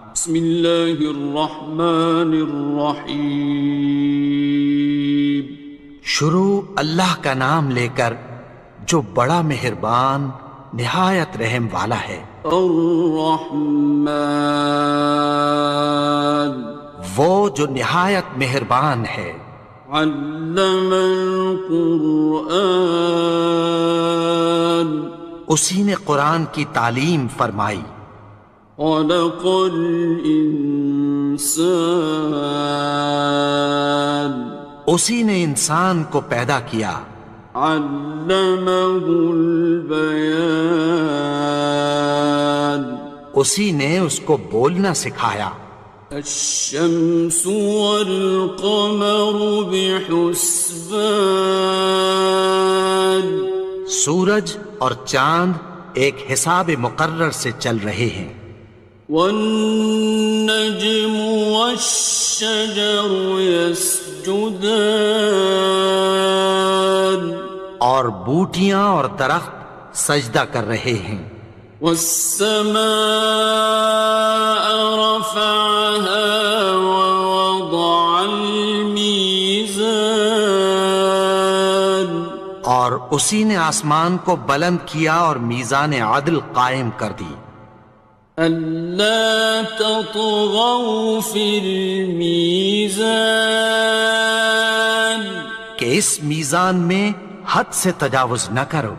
بسم اللہ الرحمن الرحیم۔ شروع اللہ کا نام لے کر جو بڑا مہربان نہایت رحم والا ہے۔ الرحمن، وہ جو نہایت مہربان ہے۔ علم القرآن، اسی نے قرآن کی تعلیم فرمائی۔ خلق الانسان، اسی نے انسان کو پیدا کیا۔ علمہ البیان، اسی نے اس کو بولنا سکھایا۔ الشمس والقمر بحسبان، سورج اور چاند ایک حساب مقرر سے چل رہے ہیں۔ والنجم والشجر يسجدان، اور بوٹیاں اور درخت سجدہ کر رہے ہیں۔ والسماء رفعها ووضع الميزان، اور اسی نے آسمان کو بلند کیا اور میزان عدل قائم کر دی۔ ألا تطغوا في الميزان، کہ اس میزان میں حد سے تجاوز نہ کرو۔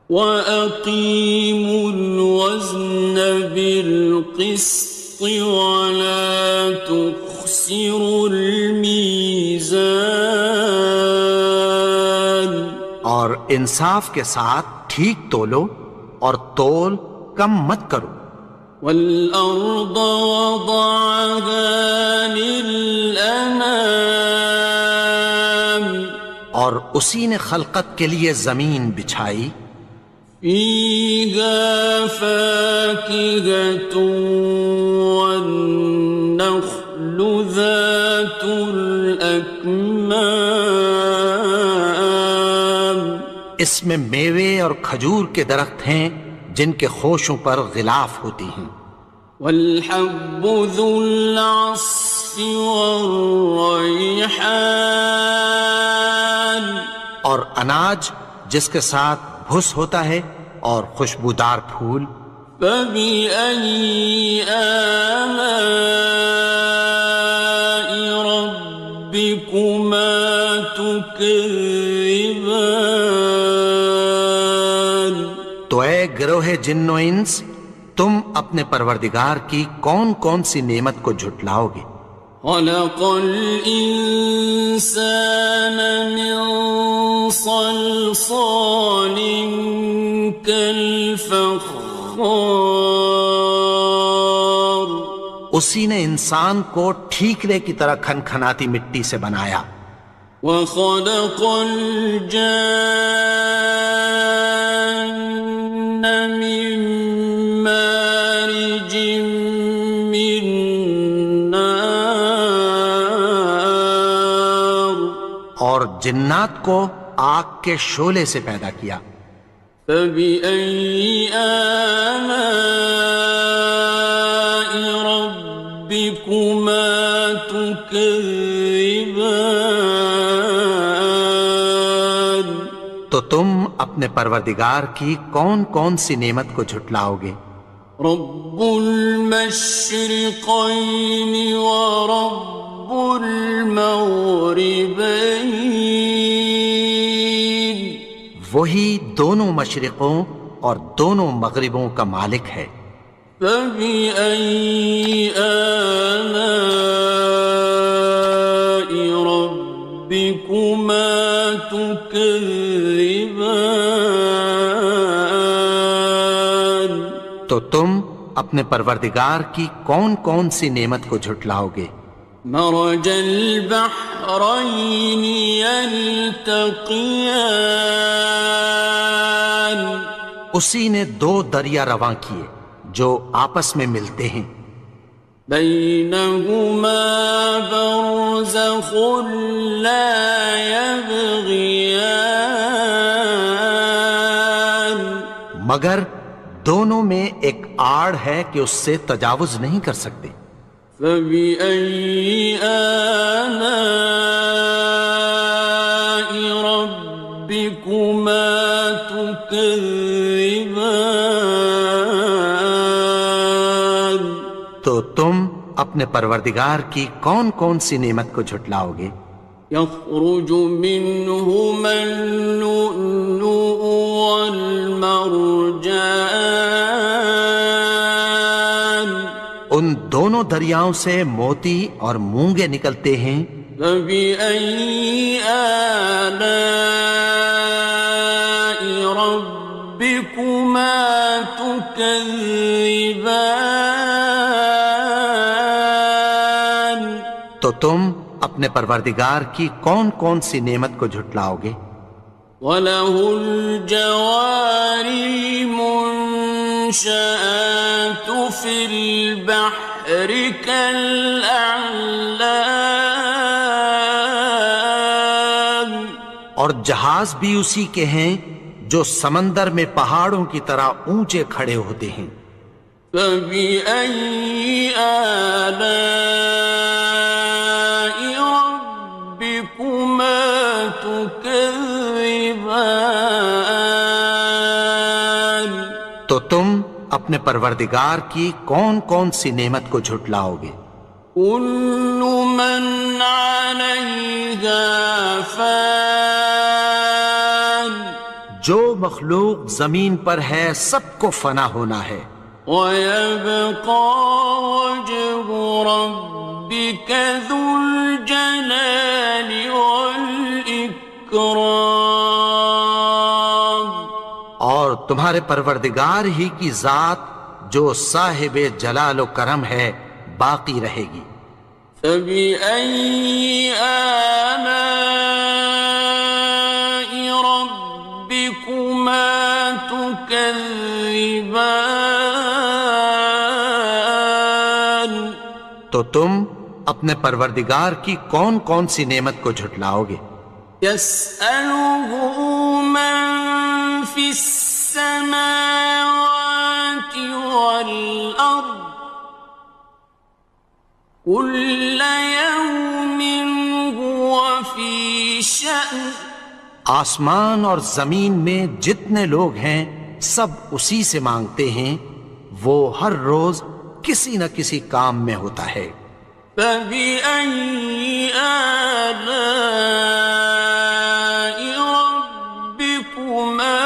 وَأَقِيمُوا الْوَزْنَ بِالْقِسْطِ وَلَا تُخْسِرُوا الْمِيزَانَ، اور انصاف کے ساتھ ٹھیک تولو اور تول کم مت کرو۔ وَالْأَرْضَ وَضَعَهَا لِلْأَنَامِ، اور اسی نے خلقت کے لیے زمین بچھائی۔ فِيهَا فَاكِهَةٌ وَالنَّخْلُ ذَاتُ الْأَكْمَامِ، اس میں میوے اور کھجور کے درخت ہیں جن کے خوشوں پر غلاف ہوتی ہیں۔ وَالْحَبُّ ذُو الْعَصْفِ وَالرَّيْحَانِ، اور اناج جس کے ساتھ بھس ہوتا ہے اور خوشبودار پھول۔ فَبِأَيِّ آلَاءِ رَبِّكُمَا تُكَذِّبَانِ، تو اے گروہ جن و انس، تم اپنے پروردگار کی کون کون سی نعمت کو جھٹلاؤ گے؟ خَلَقَ الْإِنسَانَ مِنْ صَلْصَالٍ كَالْفَخَّارِ، اسی نے انسان کو ٹھیکرے کی طرح کھنکھناتی مٹی سے بنایا۔ وَخَلَقَ الْجَانَّ مِن مَّارِجٍ مِّن نَّارٍ، اور جنات کو آگ کے شعلے سے پیدا کیا۔ فَبِأَيِّ آلَاءِ رَبِّكُمَا تُكَذِّبَانِ، تو تم اپنے پروردگار کی کون کون سی نعمت کو جھٹلاؤ گے؟ رب المشرقين ورب المغربين، وہی دونوں مشرقوں اور دونوں مغربوں کا مالک ہے۔ فَبِأَيِّ آلَاءِ رَبِّكُمَا تُكَذِّبَانِ، تو تم اپنے پروردگار کی کون کون سی نعمت کو جھٹلاؤ گے؟ مرج البحرين يلتقيان، اسی نے دو دریا رواں کیے جو آپس میں ملتے ہیں۔ بينهما برزخ لا يبغيان، مگر دونوں میں ایک آڑ ہے کہ اس سے تجاوز نہیں کر سکتے. فبأي آلاء ربكما تكذبان. تو تم اپنے پروردگار کی کون کون سی نعمت کو جھٹلاؤ گے؟ يخرج منهما اللؤلؤ والمرجان. ان دونوں دریاؤں سے موتی اور مونگے نکلتے ہیں. فبأي آلاء ربكما تكذبان. تو تم اپنے پروردگار کی کون کون سی نعمت کو جھٹلاؤ گے؟ وَلَهُ الْجَوَارِ الْمُنشَآتُ فِي الْبَحْرِ كَالْأَعْلَامِ. اور جہاز بھی اسی کے ہیں جو سمندر میں پہاڑوں کی طرح اونچے کھڑے ہوتے ہیں. فَبِأَيِّ آلَاءِ رَبِّكُمَا تُكَذِّبَانِ. تو تم اپنے پروردگار کی کون کون سی نعمت کو جھٹلاؤ گے؟ كُلُّ مَنْ عَلَيْهَا فَانٍ. جو مخلوق زمین پر ہے سب کو فنا ہونا ہے. وَيَبْقَى وَجْهُ رَبِّكَ ذُو الْجَلَالِ وَالْإِكْرَامِ. اور تمہارے پروردگار ہی کی ذات جو صاحب جلال و کرم ہے باقی رہے گی. فَبِأَيِّ آلَاءِ رَبِّكُمَا تُكَذِّبَانِ. تو تم اپنے پروردگار کی کون کون سی نعمت کو جھٹلاؤ گے؟ يَسْأَلُهُ مَن فِي السَّمَاوَاتِ وَالْأَرْضِ كُلَّ يَوْمٍ هُوَ فِي شَأْنٍ. آسمان اور زمین میں جتنے لوگ ہیں سب اسی سے مانگتے ہیں، وہ ہر روز کسی نہ کسی کام میں ہوتا ہے. فَبِأَيِّ آلَاءِ رَبِّكُمَا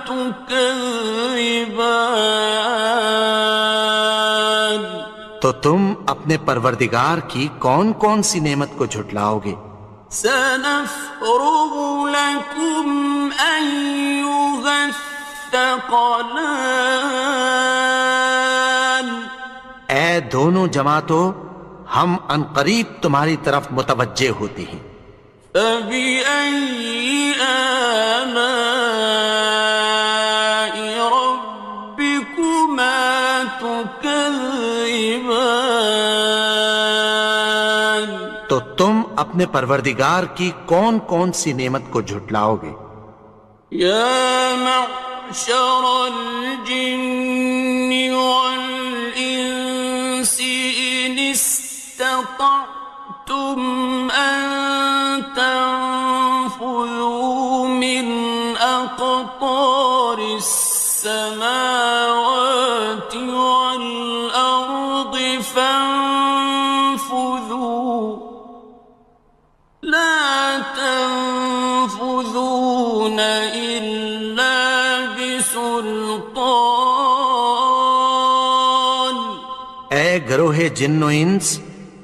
تُكَذِّبَانِ. تو تم اپنے پروردگار کی کون کون سی نعمت کو جھٹلاؤ گے؟ سَنَفْرُغُ لَكُمْ أَيُّهَ الثَّقَلَانِ. اے دونوں جماعتوں، ہم عنقریب تمہاری طرف متوجہ ہوتے ہیں. فَبِأَيِّ آلَاءِ رَبِّكُمَا تُكَذِّبَانِ. تو تم اپنے پروردگار کی کون کون سی نعمت کو جھٹلاؤ گے؟ يَا مَعْشَرَ الْجِنِّ وَالْإِنسِ إِنِ اسْتَطَعْتُمْ أَن تَنفُذُوا مِنْ أَقْطَارِ السَّمَاوَاتِ وَالْأَرْضِ فَانفُذُوا لَا تَنفُذُونَ إِلَّا بِسُلْطَانٍ. اے گروہ جن و انس،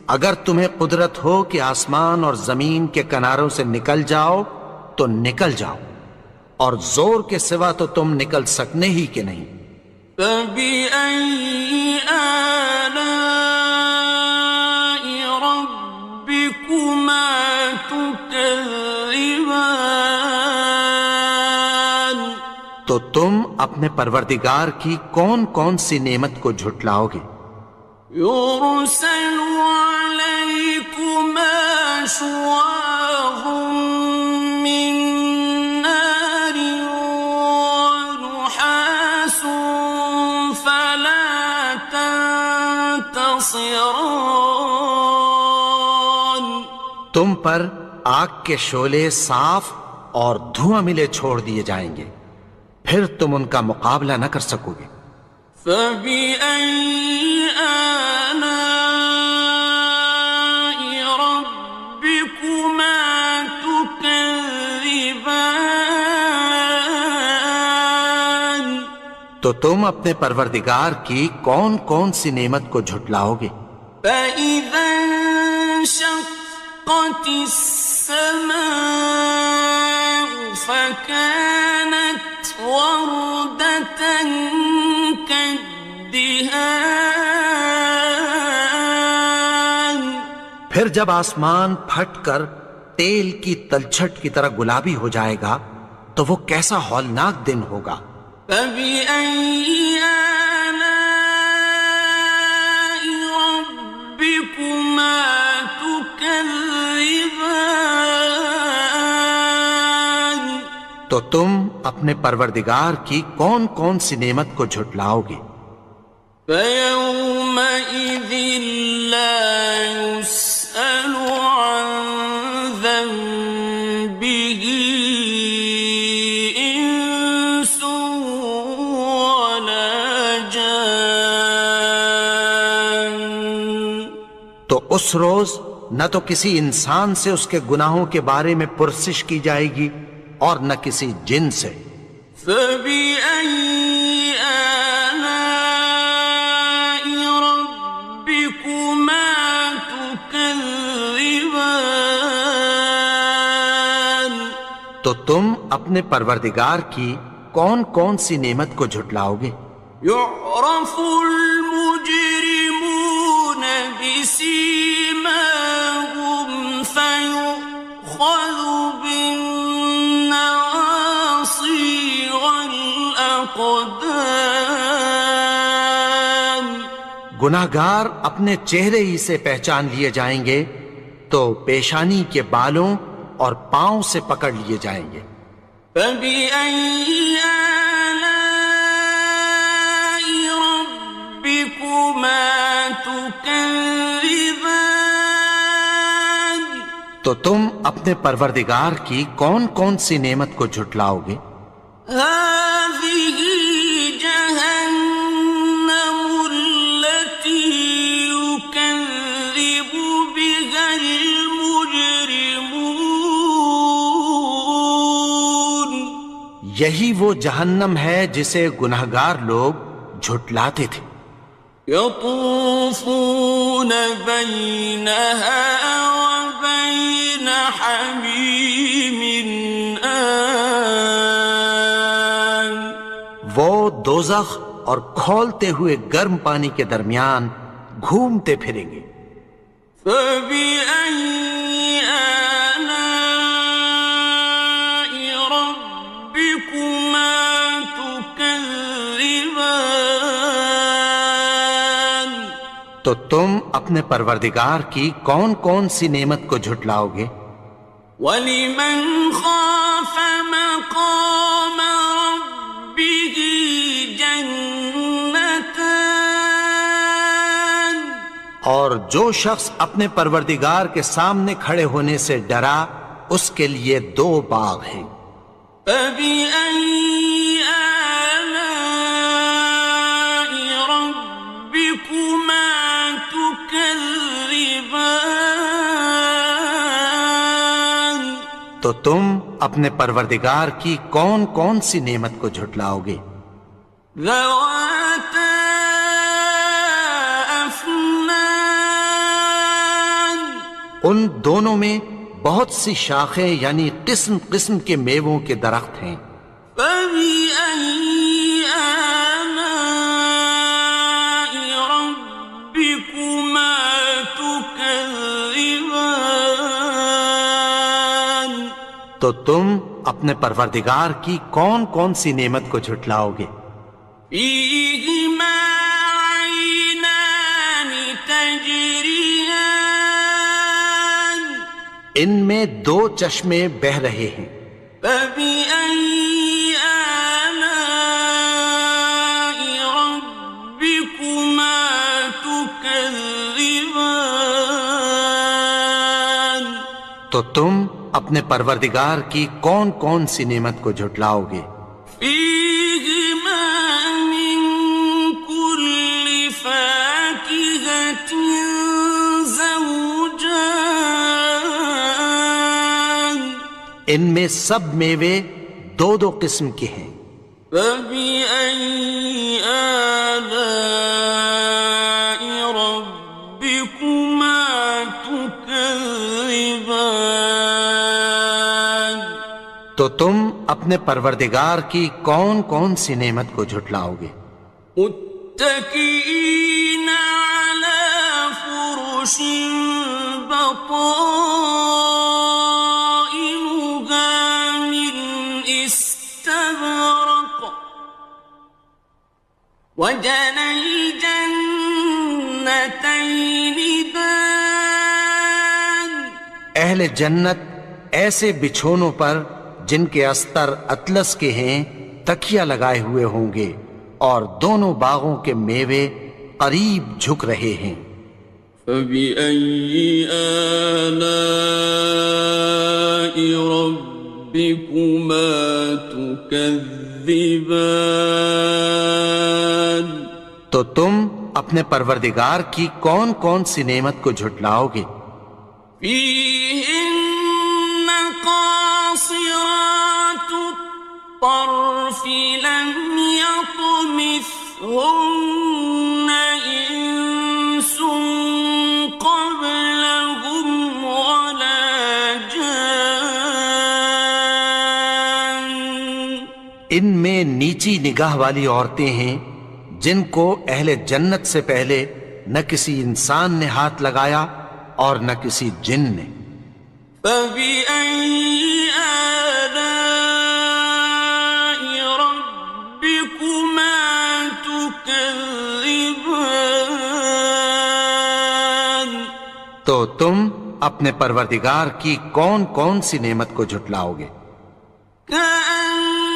اگر تمہیں قدرت ہو کہ آسمان اور زمین کے کناروں سے نکل جاؤ تو نکل جاؤ، اور زور کے سوا تو تم نکل سکنے ہی کے نہیں. فَبِأَيِّ آلَاءِ رَبِّكُمَا تُكَذِّبَانِ. تو تم اپنے پروردگار کی کون کون سی نعمت کو جھٹلاؤ گے؟ يُرْسَلُ عَلَيْكُمَا شُوَاظٌ مِّن نَّارٍ وَنُحَاسٌ تنتصران. تم پر آگ کے شعلے صاف اور دھواں ملے چھوڑ دیے جائیں گے، پھر تم ان کا مقابلہ نہ کر سکو گے۔ فبأي آلاء ربكما تكذبان. تو تم اپنے پروردگار کی کون کون سی نعمت کو جھٹلاؤ گے؟ فإذا انشقت السماء فكانت وردة كالدهان. پھر جب آسمان پھٹ کر تیل کی تلچھٹ کی طرح گلابی ہو جائے گا تو وہ کیسا ہولناک دن ہوگا۔ فبأي آلاء ربكما تكذبان. تو تم اپنے پروردگار کی کون کون سی نعمت کو جھٹلاؤ گے؟ فيومئذ لا يسأل عن ذنبه إنس ولا جان. تو اس روز نہ تو کسی انسان سے اس کے گناہوں کے بارے میں پرسش کی جائے گی اور نہ کسی جن سے۔ فبأي آلاء ربكما تكذبان. تو تم اپنے پروردگار کی کون کون سی نعمت کو جھٹلاؤ گے؟ يعرف المجرمون بسيماهم فيؤخذ بالنواصي والأقدام. گناہگار اپنے چہرے ہی سے پہچان لیے جائیں گے تو پیشانی کے بالوں اور پاؤں سے پکڑ لیے جائیں گے۔ فبأي آلاء ربكما تكذبان. تو تم اپنے پروردگار کی کون کون سی نعمت کو جھٹلاؤ گے؟ هذه جهنم التي يكذب بها المجرمون. یہی وہ جہنم ہے جسے گناہگار لوگ جھٹلاتے تھے۔ يطوفون بينها وبين حميم آن. وہ دوزخ اور کھولتے ہوئے گرم پانی کے درمیان گھومتے پھریں گے۔ فبأي آلاء ربكما تكذبان. تو تم اپنے پروردگار کی کون کون سی نعمت کو جھٹلاؤ گے؟ وَلِمَنْ خَافَ مَقَامَ رَبِّهِ جَنَّتَانِ. اور جو شخص اپنے پروردگار کے سامنے کھڑے ہونے سے ڈرا اس کے لیے دو باغ ہیں۔ فَبِأَيِّ آلَاءِ رَبِّكُمَا تُكَذِّبَانِ. تو تم اپنے پروردگار کی کون کون سی نعمت کو جھٹلاؤ گے؟ ذَوَاتَا أَفْنَانٍ. ان دونوں میں بہت سی شاخیں یعنی قسم قسم کے میووں کے درخت ہیں۔ فَبِأَيِّ آلَاءِ رَبِّكُمَا تُكَذِّبَانِ. تو تم اپنے پروردگار کی کون کون سی نعمت کو جھٹلاؤ گے؟ فِيهِمَا عَيْنَانِ تَجْرِيَانِ. ان میں دو چشمے بہہ رہے ہیں۔ فَبِأَيِّ آلَاءِ رَبِّكُمَا تُكَذِّبَانِ. تكذبان تو تم اپنے پروردگار کی کون کون سی نعمت کو جھٹلاؤ گے؟ فيهما من كل فاكهة زوجان ان میں سب میوے دو دو قسم کے ہیں۔ فبأي آلاء ربكما تكذبان تو تم اپنے پروردگار کی کون کون سی نعمت کو جھٹلاؤ گے؟ متكئين على فرش بطائنها من استبرق وجنى الجنتين دان اہل جنت ایسے بچھونوں پر جن کے استر اطلس کے ہیں تکیہ لگائے ہوئے ہوں گے، اور دونوں باغوں کے میوے قریب جھک رہے ہیں۔ فبأي آلاء ربكما تكذبان تو تم اپنے پروردگار کی کون کون سی نعمت کو جھٹلاؤ گے؟ فيهن قاصرات الطرف لم يطمثهن إنس قبلهم ولا جان ان میں نیچی نگاہ والی عورتیں ہیں جن کو اہل جنت سے پہلے نہ کسی انسان نے ہاتھ لگایا اور نہ کسی جن نے۔ فبأي آلاء ربكما تكذبان تو تم اپنے پروردگار کی کون کون سی نعمت کو جھٹلاؤ گے؟ كأنهن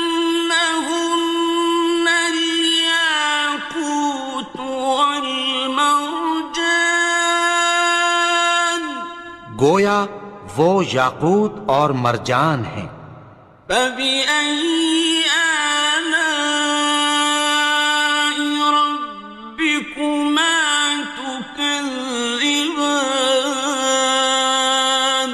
الياقوت والمرجان گویا وہ یاقوت اور مرجان ہیں۔ فبأي آلاء ربكما تكذبان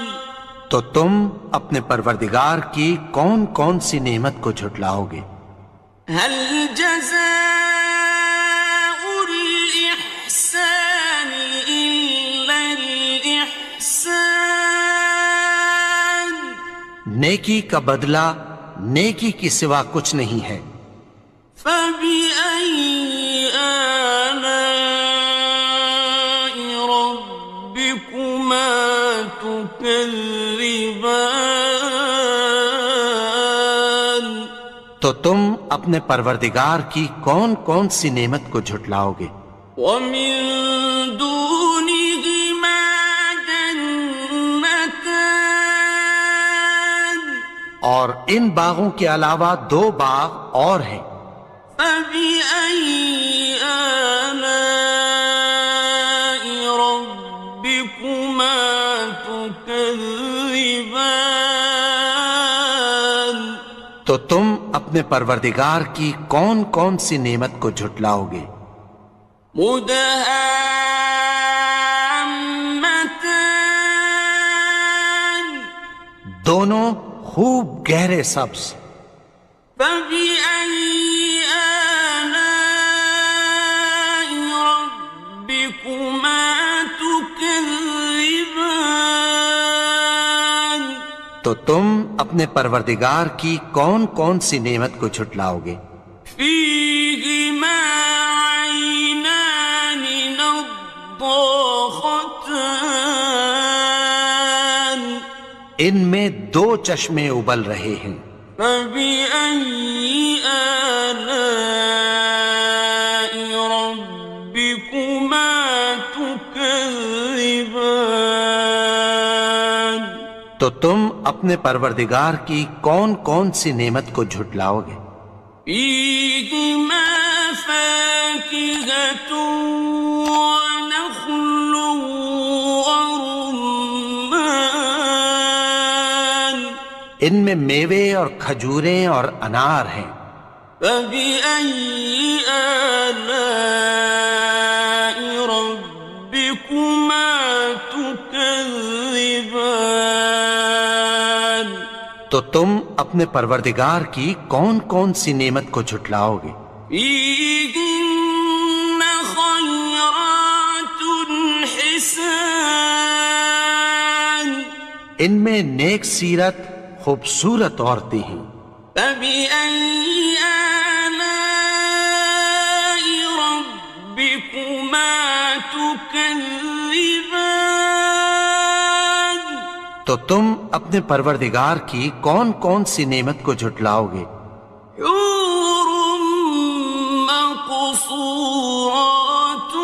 تو تم اپنے پروردگار کی کون کون سی نعمت کو جھٹلاؤ گے؟ هل جزاء الإحسان إلا الإحسان نیکی کا بدلہ نیکی کی سوا کچھ نہیں ہے۔ فبأي آلاء ربكما تكذبان تو تم اپنے پروردگار کی کون کون سی نعمت کو جھٹلاؤ گے؟ ومن دونهما جنتان اور ان باغوں کے علاوہ دو باغ اور ہیں۔ فبأي آلاء ربكما تكذبان تو تم اپنے پروردگار کی کون کون سی نعمت کو جھٹلاؤ گے؟ مدهامتان دونوں خوب گہرے سبز۔ فبأي آلاء ربكما تكذبان تو تم اپنے پروردگار کی کون کون سی نعمت کو جھٹلاؤ گے؟ فيهما عينان نضاختان ان میں دو چشمے ابل رہے ہیں۔ فبأي آلاء ربكما تكذبان تو تم اپنے پروردگار کی کون کون سی نعمت کو جھٹلاؤ گے؟ فيهما فاكهة ونخل ان میں میوے اور کھجوریں اور انار ہیں۔ فبأي آلاء ربكما تكذبان؟ تو تم اپنے پروردگار کی کون کون سی نعمت کو جھٹلاؤ گے؟ فيهن خيرات حسان، ان میں نیک سیرت خوبصورت عورتیں ہیں۔ فبأي آلاء ربكما تكذبان؟ تو تم اپنے پروردگار کی کون کون سی نعمت کو جھٹلاؤ گے؟ حور مقصورات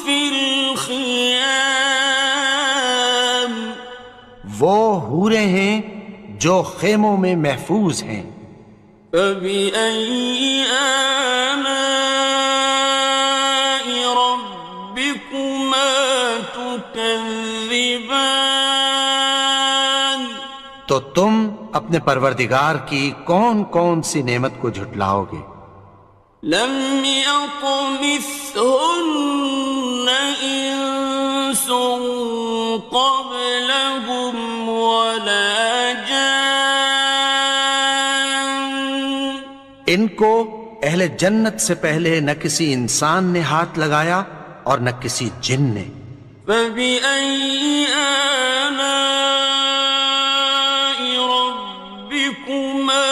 في الخيام، وہ حوریں ہیں جو خیموں میں محفوظ ہیں۔ فبأي آلاء ربكما تكذبان؟ تو تم اپنے پروردگار کی کون کون سی نعمت کو جھٹلاؤ گے؟ لم يطمثهن إنس قبلهم ولا جان، ان کو اہل جنت سے پہلے نہ کسی انسان نے ہاتھ لگایا اور نہ کسی جن نے۔ فبأي آلاء ربكما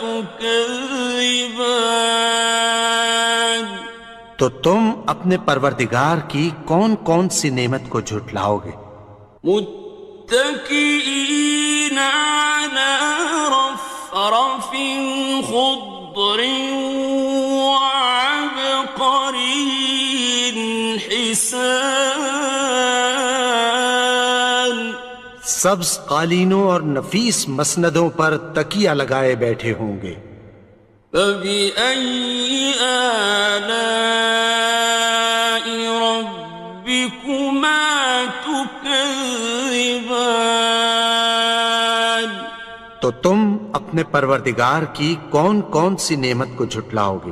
تكذبان؟ تو تم اپنے پروردگار کی کون کون سی نعمت کو جھٹلاؤ گے؟ متكئين على رفرف خضر وعبقري حسان، سبز قالینوں اور نفیس مسندوں پر تکیہ لگائے بیٹھے ہوں گے۔ فبأي آلاء ربكما تكذبان؟ تو تم اپنے پروردگار کی کون کون سی نعمت کو جھٹلاؤ گے؟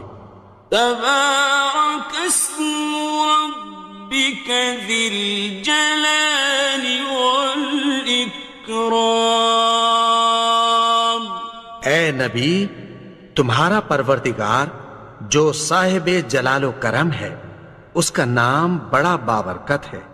تبارك اسم ربك ذي الجلال والإكرام۔ اے نبی، تمہارا پروردگار جو صاحب جلال و کرم ہے، اس کا نام بڑا بابرکت ہے۔